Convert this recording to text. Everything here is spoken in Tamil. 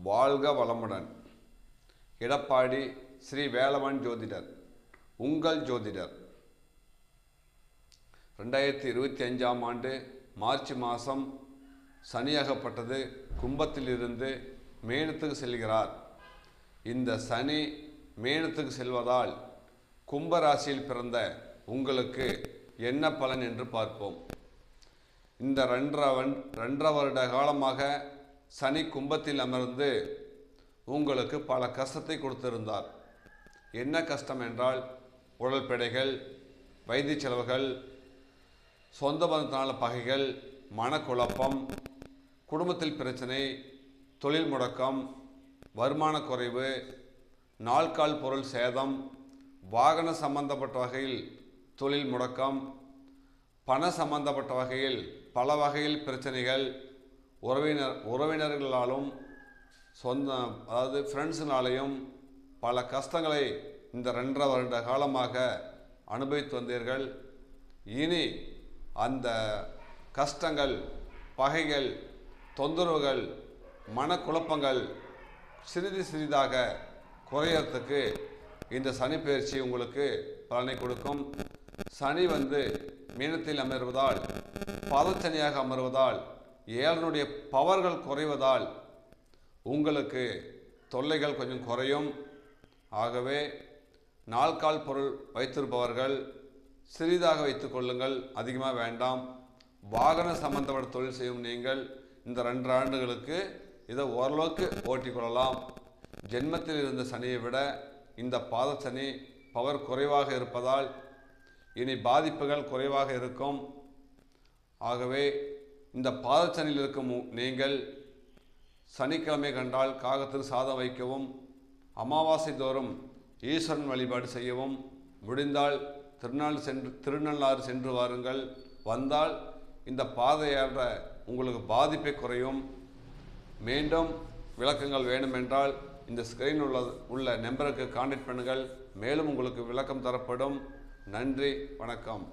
வாழ்க வளமுடன். எடப்பாடி ஸ்ரீ வேலவன் ஜோதிடர், உங்கள் ஜோதிடர். 2025ஆம் ஆண்டு மார்ச் மாதம் சனியாகப்பட்டது கும்பத்திலிருந்து மேனத்துக்கு செல்கிறார். இந்த சனி மேனத்துக்கு செல்வதால் கும்பராசியில் பிறந்த உங்களுக்கு என்ன பலன் என்று பார்ப்போம். இந்த 2.5 வருட காலமாக சனி கும்பத்தில் அமர்ந்து உங்களுக்கு பல கஷ்டத்தை கொடுத்திருந்தார். என்ன கஷ்டம் என்றால் உடல் பிழைகள், வைத்திய செலவுகள், சொந்த பந்தத்தினால பகைகள், மனக்குழப்பம், குடும்பத்தில் பிரச்சனை, தொழில் முடக்கம், வருமான குறைவு, நாள்கால் பொருள் சேதம், வாகன சம்பந்தப்பட்ட வகையில் தொழில் முடக்கம், பண சம்பந்தப்பட்ட வகையில் பல வகையில் பிரச்சனைகள், உறவினர்களாலும் அதாவது ஃப்ரெண்ட்ஸுனாலையும் பல கஷ்டங்களை இந்த 2.5 வருட காலமாக அனுபவித்து வந்தீர்கள். இனி அந்த கஷ்டங்கள், பகைகள், தொந்தரவுகள், மனக்குழப்பங்கள் சிறிதாக குறையறதுக்கு இந்த சனி பயிற்சி உங்களுக்கு பலனை கொடுக்கும். சனி மீனத்தில் அமர்வதால், பாதச்சனியாக அமர்வதால், ஏழனுடைய பவர்கள் குறைவதால் உங்களுக்கு தொல்லைகள் கொஞ்சம் குறையும். ஆகவே நாள்கால் பொருள் வைத்திருப்பவர்கள் சிறிதாக வைத்துக் கொள்ளுங்கள், அதிகமாக வேண்டாம். வாகன சம்பந்தப்பட்ட தொழில் செய்யும் நீங்கள் இந்த 2 ஆண்டுகளுக்கு இதை ஓரளவுக்கு ஓட்டிக்கொள்ளலாம். ஜென்மத்தில் இருந்த சனியை விட இந்த பாதச்சனி பவர் குறைவாக இருப்பதால் இனி பாதிப்புகள் குறைவாக இருக்கும். ஆகவே இந்த பாதச்சனியில் இருக்கும் நீங்கள் சனிக்கிழமை கண்டால் காகத்திற்கு சாதம் வைக்கவும், அமாவாசை தோறும் ஈஸ்வரன் வழிபாடு செய்யவும், முடிந்தால் திருநள்ளாறு சென்று வாருங்கள். வந்தால் இந்த பாதையால் உங்களுக்கு பாதிப்பை குறையும். மீண்டும் விளக்கங்கள் வேண்டுமென்றால் இந்த ஸ்கிரீனில் உள்ள நம்பருக்கு கான்டாக்ட் பண்ணுங்கள். மேலும் உங்களுக்கு விளக்கம் தரப்படும். நன்றி, வணக்கம்.